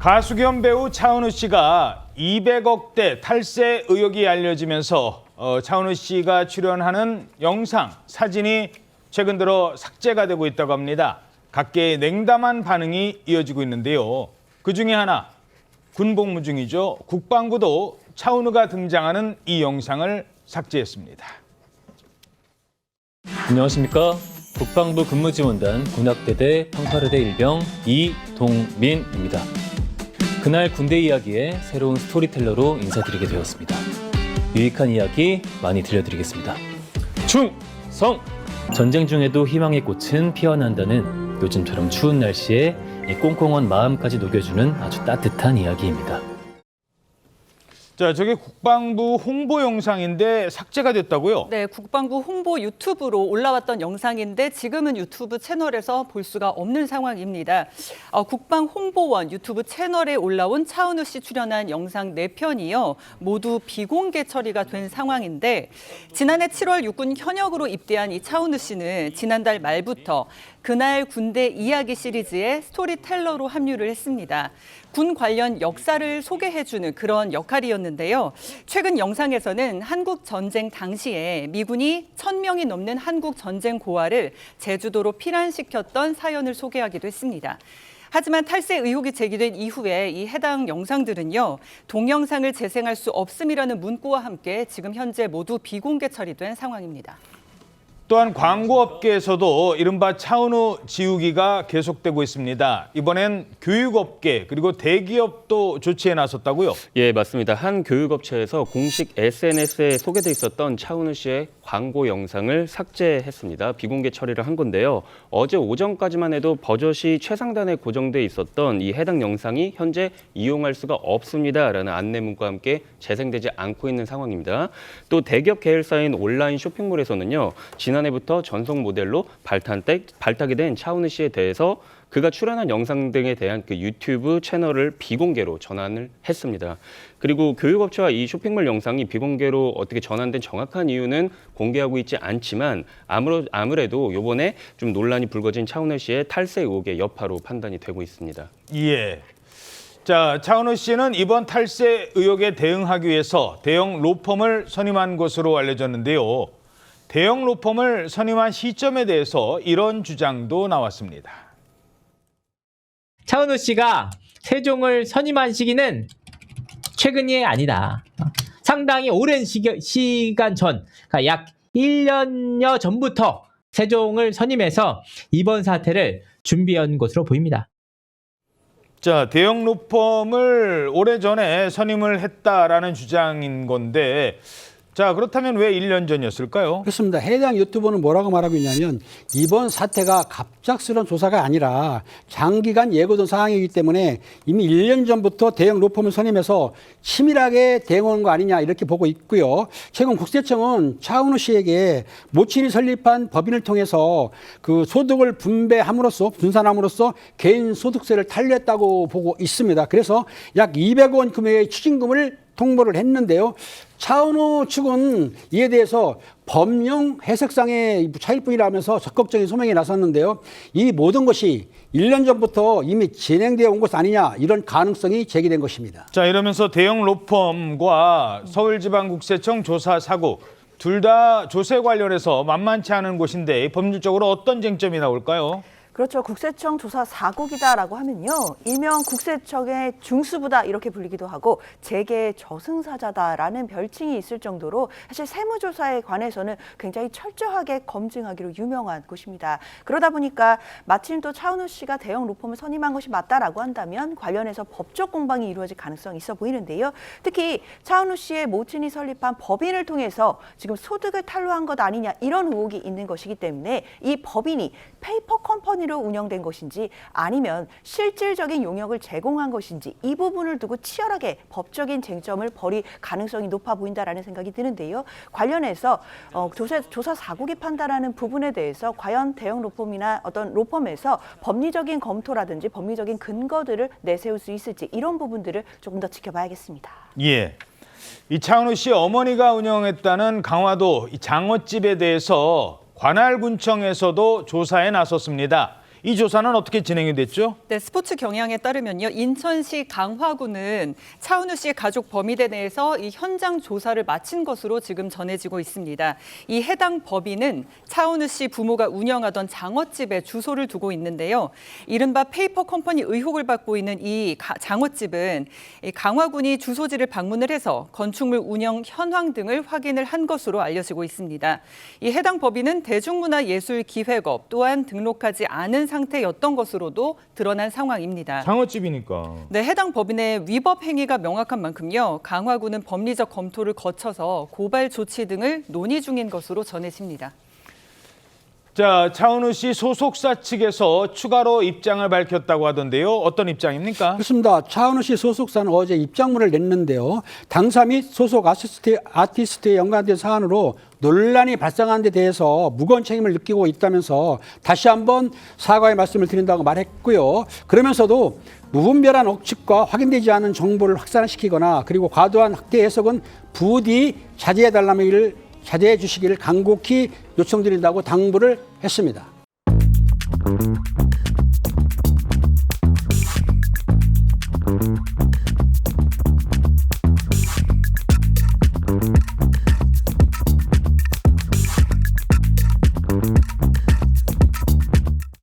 가수 겸 배우 차은우 씨가 200억대 탈세 의혹이 알려지면서 차은우 씨가 출연하는 영상, 사진이 최근 들어 삭제가 되고 있다고 합니다. 각계의 냉담한 반응이 이어지고 있는데요. 그중에 하나, 군복무 중이죠. 국방부도 차은우가 등장하는 이 영상을 삭제했습니다. 안녕하십니까. 국방부 근무지원단 군악대대 평파르대 일병 이동민입니다. 그날 군대 이야기의 새로운 스토리텔러로 인사드리게 되었습니다. 유익한 이야기 많이 들려드리겠습니다. 충성! 전쟁 중에도 희망의 꽃은 피어난다는 요즘처럼 추운 날씨에 이 꽁꽁한 마음까지 녹여주는 아주 따뜻한 이야기입니다. 자, 저게 국방부 홍보 영상인데 삭제가 됐다고요? 네, 국방부 홍보 유튜브로 올라왔던 영상인데 지금은 유튜브 채널에서 볼 수가 없는 상황입니다. 국방홍보원 유튜브 채널에 올라온 차은우 씨 출연한 영상 4편이요. 모두 비공개 처리가 된 상황인데 지난해 7월 육군 현역으로 입대한 이 차은우 씨는 지난달 말부터 그날 군대 이야기 시리즈의 스토리텔러로 합류를 했습니다. 군 관련 역사를 소개해주는 그런 역할이었는데요. 최근 영상에서는 한국 전쟁 당시에 미군이 1,000명이 넘는 한국 전쟁 고아를 제주도로 피난시켰던 사연을 소개하기도 했습니다. 하지만 탈세 의혹이 제기된 이후에 이 해당 영상들은요, 동영상을 재생할 수 없음이라는 문구와 함께 지금 현재 모두 비공개 처리된 상황입니다. 또한 광고업계에서도 이른바 차은우 지우기가 계속되고 있습니다. 이번엔 교육업계 그리고 대기업도 조치에 나섰다고요? 예, 맞습니다. 한 교육업체에서 공식 SNS에 소개돼 있었던 차은우 씨의 광고 영상을 삭제했습니다. 비공개 처리를 한 건데요. 어제 오전까지만 해도 버젓이 최상단에 고정돼 있었던 이 해당 영상이 현재 이용할 수가 없습니다라는 안내 문구와 함께 재생되지 않고 있는 상황입니다. 또 대기업 계열사인 온라인 쇼핑몰에서는요. 지난해부터 전속 모델로 발탁이 된 차은우 씨에 대해서 그가 출연한 영상 등에 대한 그 유튜브 채널을 비공개로 전환을 했습니다. 그리고 교육업체와 이 쇼핑몰 영상이 비공개로 어떻게 전환된 정확한 이유는 공개하고 있지 않지만 아무래도 이번에 좀 논란이 불거진 차은우 씨의 탈세 의혹의 여파로 판단이 되고 있습니다. 예. 자, 차은우 씨는 이번 탈세 의혹에 대응하기 위해서 대형 로펌을 선임한 것으로 알려졌는데요. 대형 로펌을 선임한 시점에 대해서 이런 주장도 나왔습니다. 차은우 씨가 세종을 선임한 시기는 최근이 아니다. 상당히 오랜 시간 전, 그러니까 약 1년여 전부터 세종을 선임해서 이번 사태를 준비한 것으로 보입니다. 자, 대형 로펌을 오래전에 선임을 했다라는 주장인 건데, 자, 그렇다면 왜 1년 전이었을까요? 그렇습니다. 해당 유튜버는 뭐라고 말하고 있냐면 이번 사태가 갑작스러운 조사가 아니라 장기간 예고된 사항이기 때문에 이미 1년 전부터 대형 로펌을 선임해서 치밀하게 대응한 거 아니냐 이렇게 보고 있고요. 최근 국세청은 차은우 씨에게 모친이 설립한 법인을 통해서 그 소득을 분산함으로써 개인 소득세를 탈루했다고 보고 있습니다. 그래서 약 200억 원 금액의 추징금을 통보를 했는데요. 차은우 측은 이에 대해서 법령 해석상의 차일 뿐이라면서 적극적인 소명에 나섰는데요. 이 모든 것이 1년 전부터 이미 진행되어 온 것 아니냐 이런 가능성이 제기된 것입니다. 자, 이러면서 대형 로펌과 서울지방국세청 조사 사고 둘 다 조세 관련해서 만만치 않은 곳인데 법률적으로 어떤 쟁점이 나올까요? 그렇죠. 국세청 조사 사국이다라고 하면요. 일명 국세청의 중수부다 이렇게 불리기도 하고 재계의 저승사자다라는 별칭이 있을 정도로 사실 세무조사에 관해서는 굉장히 철저하게 검증하기로 유명한 곳입니다. 그러다 보니까 마침 또 차은우 씨가 대형 로펌을 선임한 것이 맞다라고 한다면 관련해서 법적 공방이 이루어질 가능성이 있어 보이는데요. 특히 차은우 씨의 모친이 설립한 법인을 통해서 지금 소득을 탈루한 것 아니냐 이런 의혹이 있는 것이기 때문에 이 법인이 페이퍼 컴퍼니로 운영된 것인지 아니면 실질적인 용역을 제공한 것인지 이 부분을 두고 치열하게 법적인 쟁점을 벌일 가능성이 높아 보인다라는 생각이 드는데요. 관련해서 조사 사국이 판단하는 부분에 대해서 과연 대형 로펌이나 어떤 로펌에서 법리적인 검토라든지 법리적인 근거들을 내세울 수 있을지 이런 부분들을 조금 더 지켜봐야겠습니다. 예. 이 차은우 씨 어머니가 운영했다는 강화도 이 장어집에 대해서 관할군청에서도 조사에 나섰습니다. 이 조사는 어떻게 진행이 됐죠? 네, 스포츠 경향에 따르면요, 인천시 강화구는 차은우 씨의 가족 범위대 내에서 이 현장 조사를 마친 것으로 지금 전해지고 있습니다. 이 해당 법인은 차은우 씨 부모가 운영하던 장어집에 주소를 두고 있는데요. 이른바 페이퍼 컴퍼니 의혹을 받고 있는 이 장어집은 이 강화군이 주소지를 방문을 해서 건축물 운영 현황 등을 확인을 한 것으로 알려지고 있습니다. 이 해당 법인은 대중문화예술기획업 또한 등록하지 않은 상태였던 것으로도 드러난 상황입니다. 장어집이니까. 네, 해당 법인의 위법 행위가 명확한 만큼요, 강화구는 법리적 검토를 거쳐서 고발 조치 등을 논의 중인 것으로 전해집니다. 자, 차은우 씨 소속사 측에서 추가로 입장을 밝혔다고 하던데요. 어떤 입장입니까? 그렇습니다. 차은우 씨 소속사는 어제 입장문을 냈는데요. 당사 및 소속 아티스트에 연관된 사안으로 논란이 발생한 데 대해서 무거운 책임을 느끼고 있다면서 다시 한번 사과의 말씀을 드린다고 말했고요. 그러면서도 무분별한 억측과 확인되지 않은 정보를 확산시키거나 그리고 과도한 학대 해석은 부디 자제해 주시기를 간곡히 요청드린다고 당부를 했습니다.